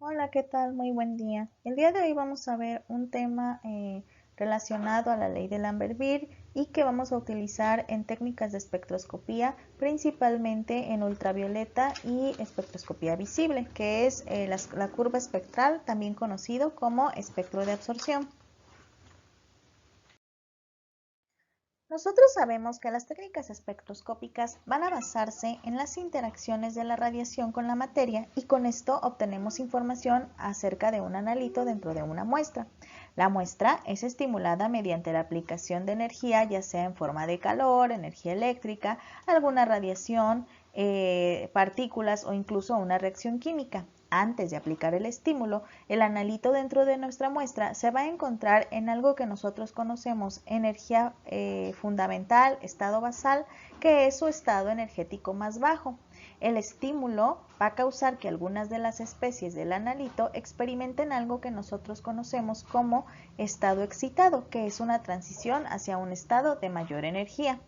Hola, ¿qué tal? Muy buen día. El día de hoy vamos a ver un tema relacionado a la ley de Lambert-Beer y que vamos a utilizar en técnicas de espectroscopía, principalmente en ultravioleta y espectroscopía visible, que es la curva espectral, también conocido como espectro de absorción. Nosotros sabemos que las técnicas espectroscópicas van a basarse en las interacciones de la radiación con la materia y con esto obtenemos información acerca de un analito dentro de una muestra. La muestra es estimulada mediante la aplicación de energía, ya sea en forma de calor, energía eléctrica, alguna radiación, partículas o incluso una reacción química. Antes de aplicar el estímulo, el analito dentro de nuestra muestra se va a encontrar en algo que nosotros conocemos energía fundamental, estado basal, que es su estado energético más bajo. El estímulo va a causar que algunas de las especies del analito experimenten algo que nosotros conocemos como estado excitado, que es una transición hacia un estado de mayor energía.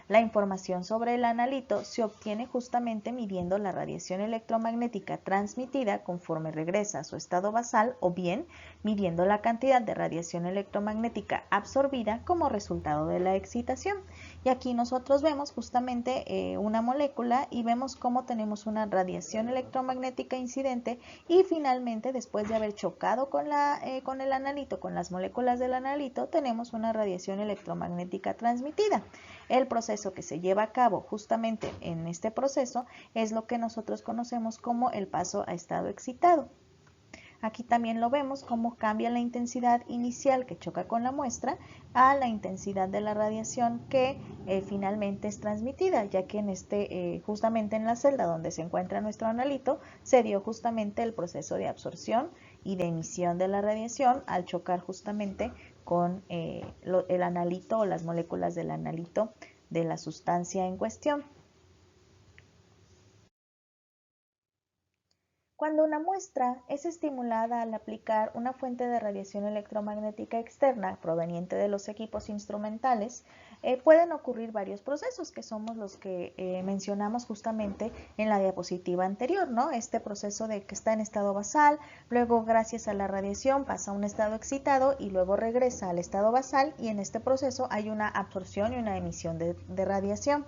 La información sobre el analito se obtiene justamente midiendo la radiación electromagnética transmitida conforme regresa a su estado basal o bien midiendo la cantidad de radiación electromagnética absorbida como resultado de la excitación. Y aquí nosotros vemos justamente una molécula y vemos cómo tenemos una radiación electromagnética incidente y finalmente después de haber chocado con el analito, con las moléculas del analito, tenemos una radiación electromagnética transmitida. El proceso que se lleva a cabo justamente en este proceso es lo que nosotros conocemos como el paso a estado excitado. Aquí también lo vemos cómo cambia la intensidad inicial que choca con la muestra a la intensidad de la radiación que finalmente es transmitida, ya que justamente en la celda donde se encuentra nuestro analito se dio justamente el proceso de absorción y de emisión de la radiación al chocar justamente con el analito o las moléculas del analito de la sustancia en cuestión. Cuando una muestra es estimulada al aplicar una fuente de radiación electromagnética externa proveniente de los equipos instrumentales, pueden ocurrir varios procesos que somos los que mencionamos justamente en la diapositiva anterior, ¿no? Este proceso de que está en estado basal, luego gracias a la radiación pasa a un estado excitado y luego regresa al estado basal y en este proceso hay una absorción y una emisión de radiación.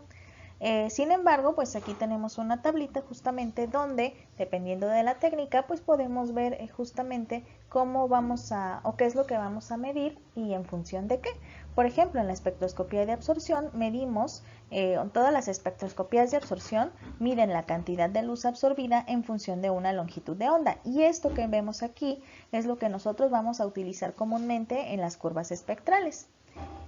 Sin embargo, pues aquí tenemos una tablita justamente donde, dependiendo de la técnica, pues podemos ver justamente cómo vamos a, o qué es lo que vamos a medir y en función de qué. Por ejemplo, en la espectroscopía de absorción medimos, todas las espectroscopías de absorción miden la cantidad de luz absorbida en función de una longitud de onda. Y esto que vemos aquí es lo que nosotros vamos a utilizar comúnmente en las curvas espectrales.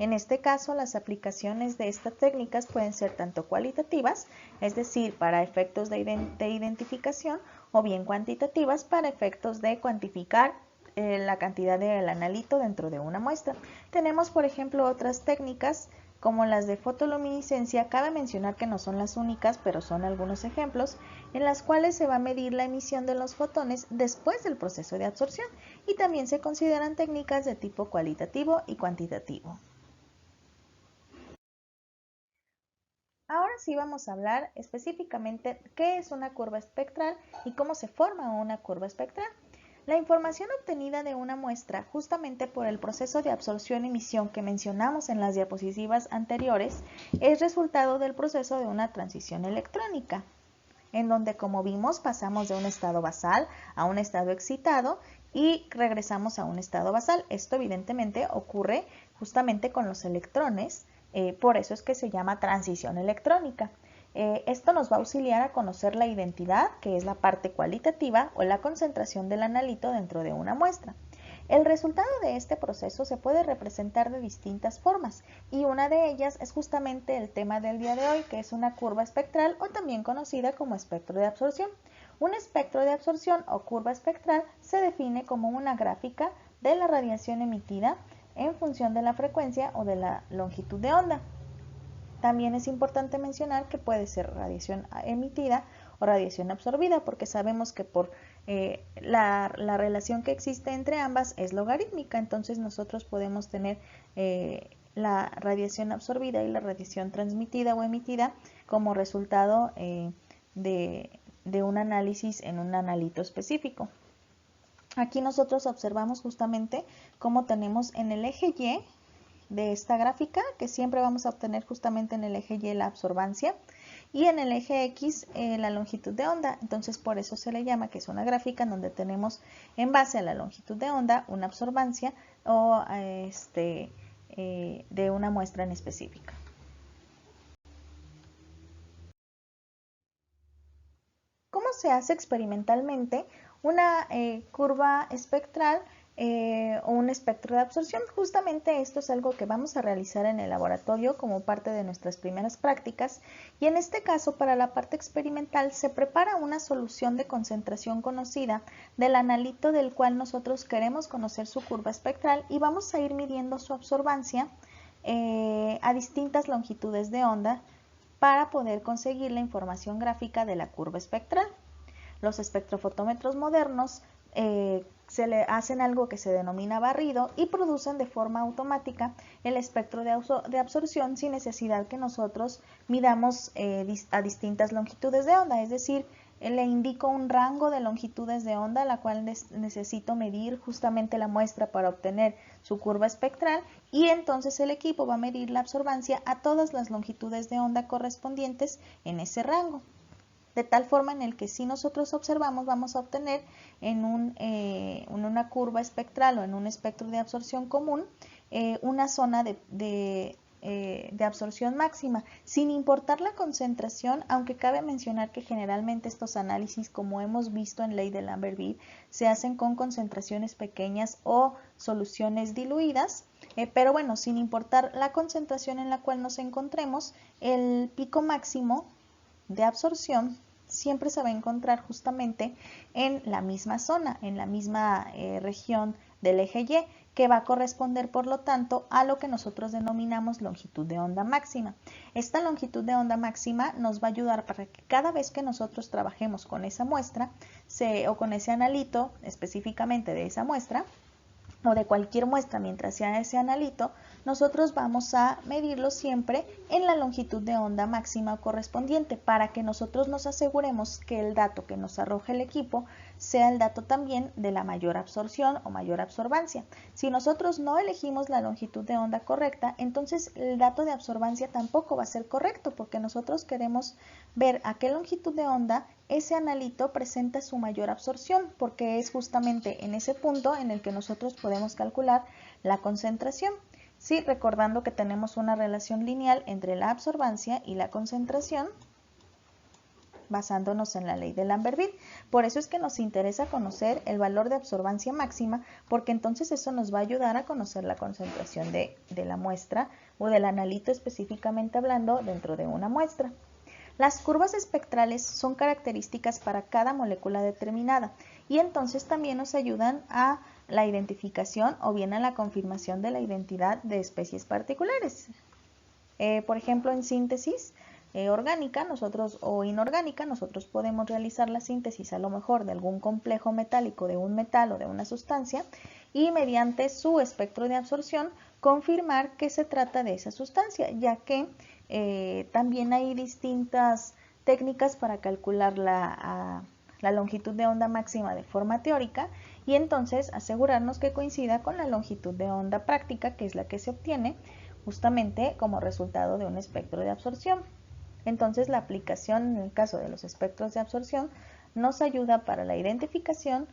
En este caso, las aplicaciones de estas técnicas pueden ser tanto cualitativas, es decir, para efectos de identificación, o bien cuantitativas para efectos de cuantificar la cantidad del analito dentro de una muestra. Tenemos, por ejemplo, otras técnicas como las de fotoluminiscencia. Cabe mencionar que no son las únicas, pero son algunos ejemplos, en las cuales se va a medir la emisión de los fotones después del proceso de absorción y también se consideran técnicas de tipo cualitativo y cuantitativo. Ahora sí vamos a hablar específicamente qué es una curva espectral y cómo se forma una curva espectral. La información obtenida de una muestra justamente por el proceso de absorción-emisión que mencionamos en las diapositivas anteriores es resultado del proceso de una transición electrónica, en donde como vimos pasamos de un estado basal a un estado excitado y regresamos a un estado basal. Esto evidentemente ocurre justamente con los electrones, por eso es que se llama transición electrónica. Esto nos va a auxiliar a conocer la identidad, que es la parte cualitativa o la concentración del analito dentro de una muestra. El resultado de este proceso se puede representar de distintas formas y una de ellas es justamente el tema del día de hoy, que es una curva espectral o también conocida como espectro de absorción. Un espectro de absorción o curva espectral se define como una gráfica de la radiación emitida en función de la frecuencia o de la longitud de onda. También es importante mencionar que puede ser radiación emitida o radiación absorbida, porque sabemos que por la relación que existe entre ambas es logarítmica, entonces nosotros podemos tener la radiación absorbida y la radiación transmitida o emitida como resultado de un análisis en un analito específico. Aquí nosotros observamos justamente cómo tenemos en el eje Y de esta gráfica, que siempre vamos a obtener justamente en el eje Y la absorbancia, y en el eje X la longitud de onda. Entonces por eso se le llama que es una gráfica en donde tenemos en base a la longitud de onda una absorbancia o de una muestra en específica. ¿Cómo se hace experimentalmente una curva espectral o un espectro de absorción? Justamente esto es algo que vamos a realizar en el laboratorio como parte de nuestras primeras prácticas, y en este caso para la parte experimental se prepara una solución de concentración conocida del analito del cual nosotros queremos conocer su curva espectral, y vamos a ir midiendo su absorbancia a distintas longitudes de onda para poder conseguir la información gráfica de la curva espectral. Los espectrofotómetros modernos se le hacen algo que se denomina barrido y producen de forma automática el espectro de absorción sin necesidad que nosotros midamos a distintas longitudes de onda, es decir, le indico un rango de longitudes de onda a la cual necesito medir justamente la muestra para obtener su curva espectral, y entonces el equipo va a medir la absorbancia a todas las longitudes de onda correspondientes en ese rango. De tal forma en el que si nosotros observamos vamos a obtener en una curva espectral o en un espectro de absorción común una zona de absorción máxima, sin importar la concentración, aunque cabe mencionar que generalmente estos análisis, como hemos visto en ley de Lambert-Beer, se hacen con concentraciones pequeñas o soluciones diluidas, pero bueno, sin importar la concentración en la cual nos encontremos, el pico máximo de absorción siempre se va a encontrar justamente en la misma zona, en la misma región del eje Y, que va a corresponder por lo tanto a lo que nosotros denominamos longitud de onda máxima. Esta longitud de onda máxima nos va a ayudar para que cada vez que nosotros trabajemos con esa muestra o con ese analito específicamente de esa muestra, o de cualquier muestra mientras sea ese analito, nosotros vamos a medirlo siempre en la longitud de onda máxima correspondiente para que nosotros nos aseguremos que el dato que nos arroja el equipo sea el dato también de la mayor absorción o mayor absorbancia. Si nosotros no elegimos la longitud de onda correcta, entonces el dato de absorbancia tampoco va a ser correcto, porque nosotros queremos ver a qué longitud de onda ese analito presenta su mayor absorción, porque es justamente en ese punto en el que nosotros podemos calcular la concentración. Sí, recordando que tenemos una relación lineal entre la absorbancia y la concentración, basándonos en la ley de Lambert-Beer. Por eso es que nos interesa conocer el valor de absorbancia máxima, porque entonces eso nos va a ayudar a conocer la concentración de la muestra o del analito específicamente hablando dentro de una muestra. Las curvas espectrales son características para cada molécula determinada, y entonces también nos ayudan a la identificación o bien a la confirmación de la identidad de especies particulares. Por ejemplo, en síntesis orgánica o inorgánica, nosotros podemos realizar la síntesis a lo mejor de algún complejo metálico de un metal o de una sustancia, y mediante su espectro de absorción confirmar que se trata de esa sustancia, ya que también hay distintas técnicas para calcular la longitud de onda máxima de forma teórica, y entonces asegurarnos que coincida con la longitud de onda práctica, que es la que se obtiene justamente como resultado de un espectro de absorción. Entonces la aplicación en el caso de los espectros de absorción nos ayuda para la identificación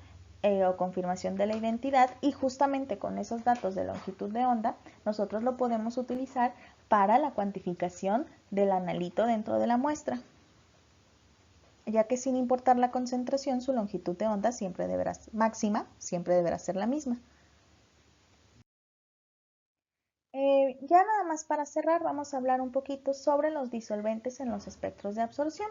o confirmación de la identidad, y justamente con esos datos de longitud de onda nosotros lo podemos utilizar para la cuantificación del analito dentro de la muestra, ya que sin importar la concentración su longitud de onda máxima siempre deberá ser la misma. Ya nada más para cerrar, vamos a hablar un poquito sobre los disolventes en los espectros de absorción.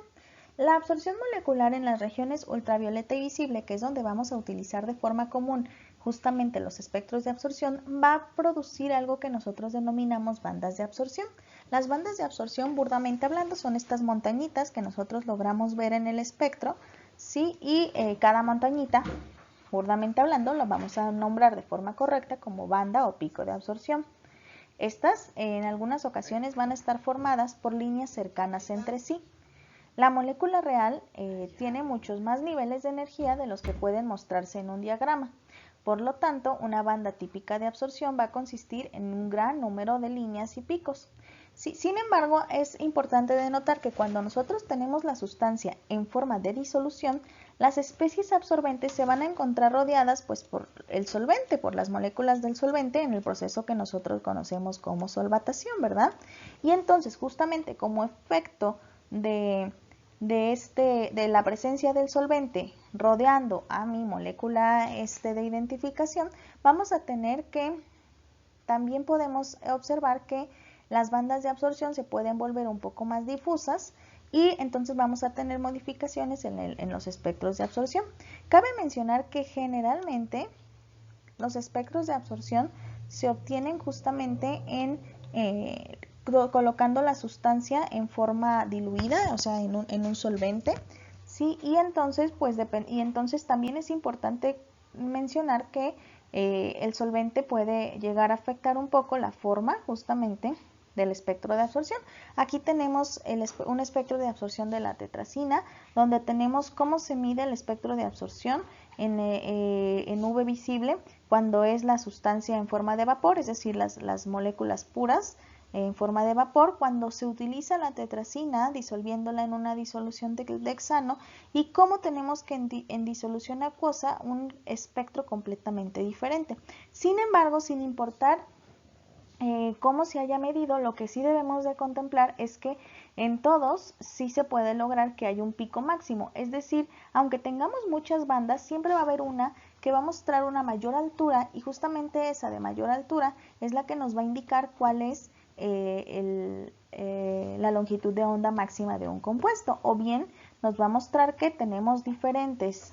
La absorción molecular en las regiones ultravioleta y visible, que es donde vamos a utilizar de forma común justamente los espectros de absorción, va a producir algo que nosotros denominamos bandas de absorción. Las bandas de absorción, burdamente hablando, son estas montañitas que nosotros logramos ver en el espectro, ¿sí? Y cada montañita, burdamente hablando, lo vamos a nombrar de forma correcta como banda o pico de absorción. Estas en algunas ocasiones van a estar formadas por líneas cercanas entre sí. La molécula real tiene muchos más niveles de energía de los que pueden mostrarse en un diagrama. Por lo tanto, una banda típica de absorción va a consistir en un gran número de líneas y picos. Sin embargo, es importante denotar que cuando nosotros tenemos la sustancia en forma de disolución, las especies absorbentes se van a encontrar rodeadas pues, por el solvente, por las moléculas del solvente en el proceso que nosotros conocemos como solvatación, ¿verdad? Y entonces, justamente como efecto de la presencia del solvente rodeando a mi molécula de identificación, vamos a tener que, también podemos observar que las bandas de absorción se pueden volver un poco más difusas y entonces vamos a tener modificaciones en los espectros de absorción. Cabe mencionar que generalmente los espectros de absorción se obtienen justamente colocando la sustancia en forma diluida, o sea, en un solvente, ¿sí? Y entonces también es importante mencionar que el solvente puede llegar a afectar un poco la forma justamente del espectro de absorción. Aquí tenemos un espectro de absorción de la tetracina, donde tenemos cómo se mide el espectro de absorción en V visible cuando es la sustancia en forma de vapor, es decir, las moléculas puras en forma de vapor, cuando se utiliza la tetracina disolviéndola en una disolución de hexano, y cómo tenemos que en disolución acuosa un espectro completamente diferente. Sin embargo, sin importar cómo se haya medido, lo que sí debemos de contemplar es que en todos sí se puede lograr que haya un pico máximo, es decir, aunque tengamos muchas bandas, siempre va a haber una que va a mostrar una mayor altura, y justamente esa de mayor altura es la que nos va a indicar cuál es la longitud de onda máxima de un compuesto, o bien nos va a mostrar que tenemos diferentes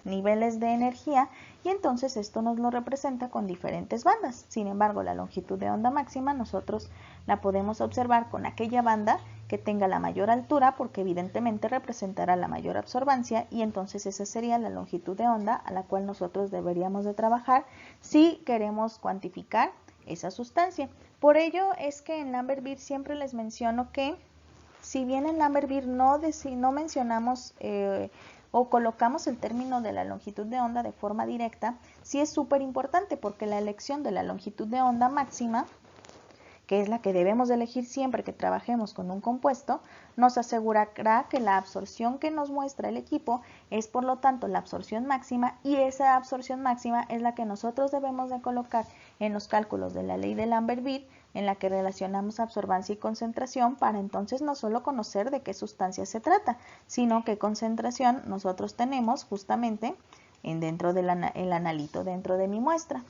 niveles de energía y entonces esto nos lo representa con diferentes bandas. Sin embargo, la longitud de onda máxima nosotros la podemos observar con aquella banda que tenga la mayor altura, porque evidentemente representará la mayor absorbancia, y entonces esa sería la longitud de onda a la cual nosotros deberíamos de trabajar si queremos cuantificar esa sustancia. Por ello es que en Lambert-Beer siempre les menciono que si bien en Lambert-Beer no mencionamos o colocamos el término de la longitud de onda de forma directa, sí es súper importante, porque la elección de la longitud de onda máxima, que es la que debemos de elegir siempre que trabajemos con un compuesto, nos asegurará que la absorción que nos muestra el equipo es por lo tanto la absorción máxima, y esa absorción máxima es la que nosotros debemos de colocar en los cálculos de la ley de Lambert-Beer, en la que relacionamos absorbancia y concentración, para entonces no solo conocer de qué sustancia se trata, sino qué concentración nosotros tenemos justamente dentro del analito, dentro de mi muestra.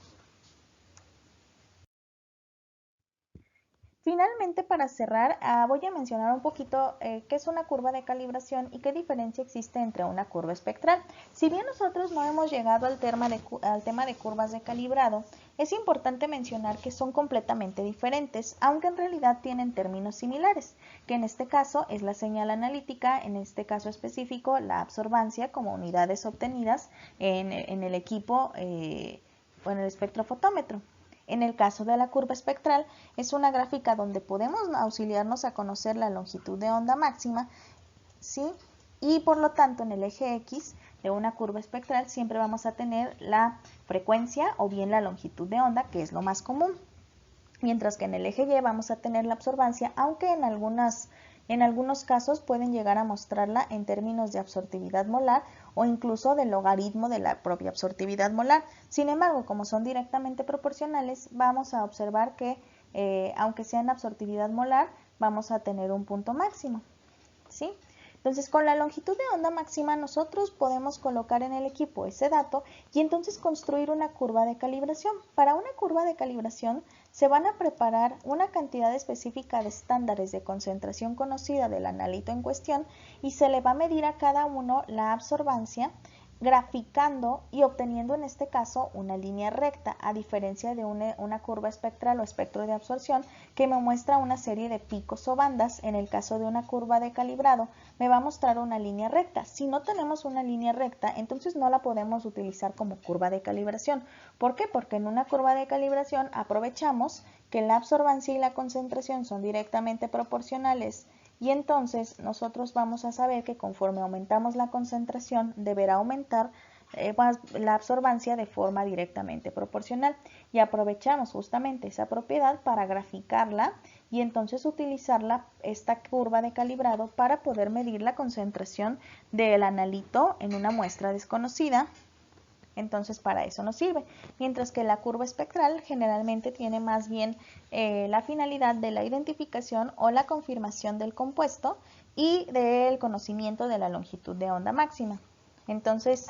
Finalmente, para cerrar, voy a mencionar un poquito qué es una curva de calibración y qué diferencia existe entre una curva espectral. Si bien nosotros no hemos llegado al tema de curvas de calibrado, es importante mencionar que son completamente diferentes, aunque en realidad tienen términos similares, que en este caso es la señal analítica, en este caso específico la absorbancia como unidades obtenidas en el equipo o en el espectrofotómetro. En el caso de la curva espectral, es una gráfica donde podemos auxiliarnos a conocer la longitud de onda máxima, ¿sí? Y por lo tanto, en el eje X de una curva espectral siempre vamos a tener la frecuencia o bien la longitud de onda, que es lo más común. Mientras que en el eje Y vamos a tener la absorbancia, aunque en algunos casos pueden llegar a mostrarla en términos de absortividad molar o incluso del logaritmo de la propia absortividad molar. Sin embargo, como son directamente proporcionales, vamos a observar que aunque sea en absortividad molar, vamos a tener un punto máximo, ¿sí? Entonces, con la longitud de onda máxima nosotros podemos colocar en el equipo ese dato y entonces construir una curva de calibración. Para una curva de calibración se van a preparar una cantidad específica de estándares de concentración conocida del analito en cuestión, y se le va a medir a cada uno la absorbancia, graficando y obteniendo en este caso una línea recta, a diferencia de una curva espectral o espectro de absorción que me muestra una serie de picos o bandas. En el caso de una curva de calibrado me va a mostrar una línea recta. Si no tenemos una línea recta, entonces no la podemos utilizar como curva de calibración. ¿Por qué? Porque en una curva de calibración aprovechamos que la absorbancia y la concentración son directamente proporcionales y entonces nosotros vamos a saber que conforme aumentamos la concentración deberá aumentar la absorbancia de forma directamente proporcional, y aprovechamos justamente esa propiedad para graficarla y entonces utilizarla, esta curva de calibrado, para poder medir la concentración del analito en una muestra desconocida. Entonces para eso nos sirve, mientras que la curva espectral generalmente tiene más bien la finalidad de la identificación o la confirmación del compuesto y del conocimiento de la longitud de onda máxima. Entonces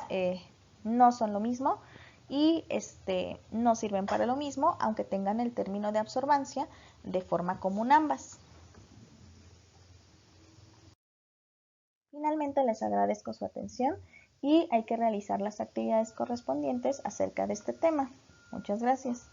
no son lo mismo y no sirven para lo mismo, aunque tengan el término de absorbancia de forma común ambas. Finalmente les agradezco su atención y hay que realizar las actividades correspondientes acerca de este tema. Muchas gracias.